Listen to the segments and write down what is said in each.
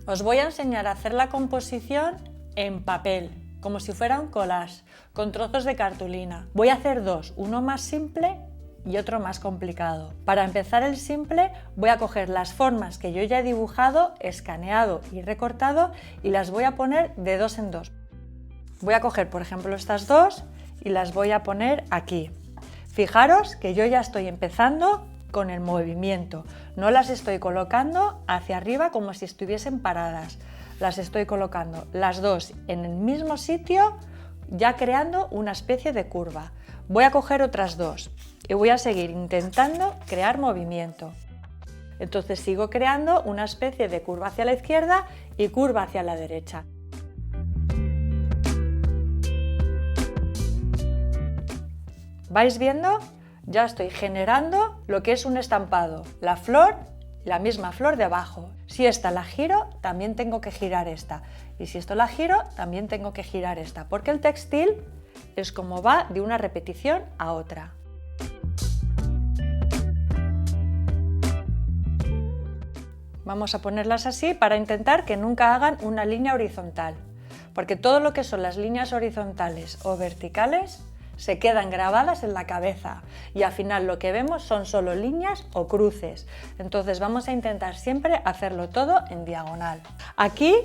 Os voy a enseñar a hacer la composición en papel, como si fuera un collage, con trozos de cartulina. Voy a hacer dos, uno más simple y otro más complicado. Para empezar el simple voy a coger las formas que yo ya he dibujado, escaneado y recortado y las voy a poner de dos en dos. Voy a coger, por ejemplo, estas dos y las voy a poner aquí. Fijaros que yo ya estoy empezando con el movimiento, no las estoy colocando hacia arriba como si estuviesen paradas, las estoy colocando las dos en el mismo sitio, ya creando una especie de curva. Voy a coger otras dos y voy a seguir intentando crear movimiento. Entonces sigo creando una especie de curva hacia la izquierda y curva hacia la derecha. ¿Vais viendo? Ya estoy generando lo que es un estampado, la flor, la misma flor de abajo. Si esta la giro, también tengo que girar esta. Y si esto la giro, también tengo que girar esta, porque el textil es como va de una repetición a otra. Vamos a ponerlas así para intentar que nunca hagan una línea horizontal, porque todo lo que son las líneas horizontales o verticales se quedan grabadas en la cabeza y al final lo que vemos son solo líneas o cruces. Entonces vamos a intentar siempre hacerlo todo en diagonal. Aquí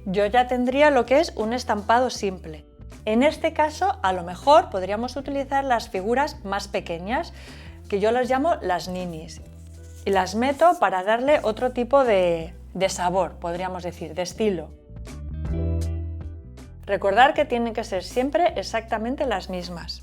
yo ya tendría lo que es un estampado simple. En este caso a lo mejor podríamos utilizar las figuras más pequeñas, que yo las llamo las ninis, y las meto para darle otro tipo de sabor, podríamos decir, de estilo. Recordad que tienen que ser siempre exactamente las mismas.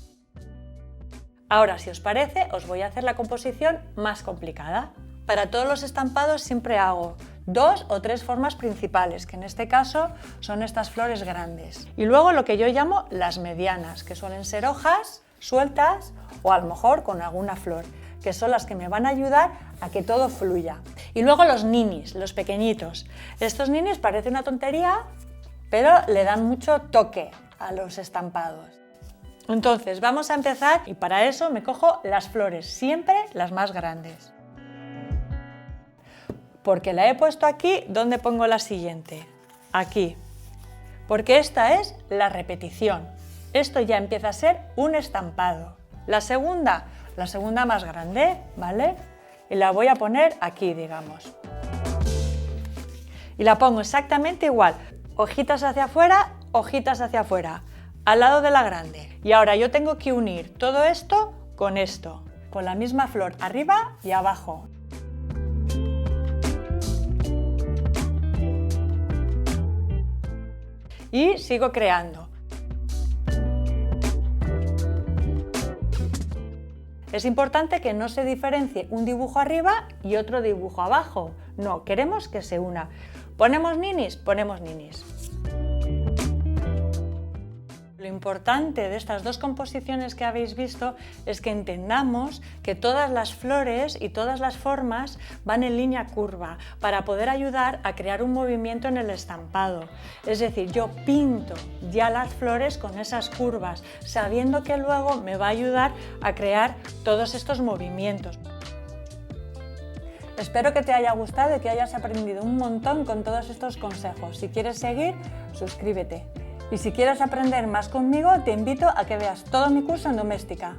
Ahora, si os parece, os voy a hacer la composición más complicada. Para todos los estampados siempre hago 2 o 3 formas principales, que en este caso son estas flores grandes. Y luego lo que yo llamo las medianas, que suelen ser hojas sueltas o a lo mejor con alguna flor, que son las que me van a ayudar a que todo fluya. Y luego los ninis, los pequeñitos. Estos ninis parece una tontería, pero le dan mucho toque a los estampados. Entonces vamos a empezar y para eso me cojo las flores, siempre las más grandes. Porque la he puesto aquí, ¿dónde pongo la siguiente? Aquí. Porque esta es la repetición. Esto ya empieza a ser un estampado. La segunda más grande, ¿vale? Y la voy a poner aquí, digamos. Y la pongo exactamente igual. Hojitas hacia afuera, hojitas hacia afuera, al lado de la grande. Y ahora yo tengo que unir todo esto, con la misma flor arriba y abajo. Y sigo creando. Es importante que no se diferencie un dibujo arriba y otro dibujo abajo. No, queremos que se una. ¿Ponemos ninis? Ponemos ninis. Lo importante de estas dos composiciones que habéis visto es que entendamos que todas las flores y todas las formas van en línea curva para poder ayudar a crear un movimiento en el estampado. Es decir, yo pinto ya las flores con esas curvas, sabiendo que luego me va a ayudar a crear todos estos movimientos. Espero que te haya gustado y que hayas aprendido un montón con todos estos consejos. Si quieres seguir, suscríbete. Y si quieres aprender más conmigo, te invito a que veas todo mi curso en doméstica.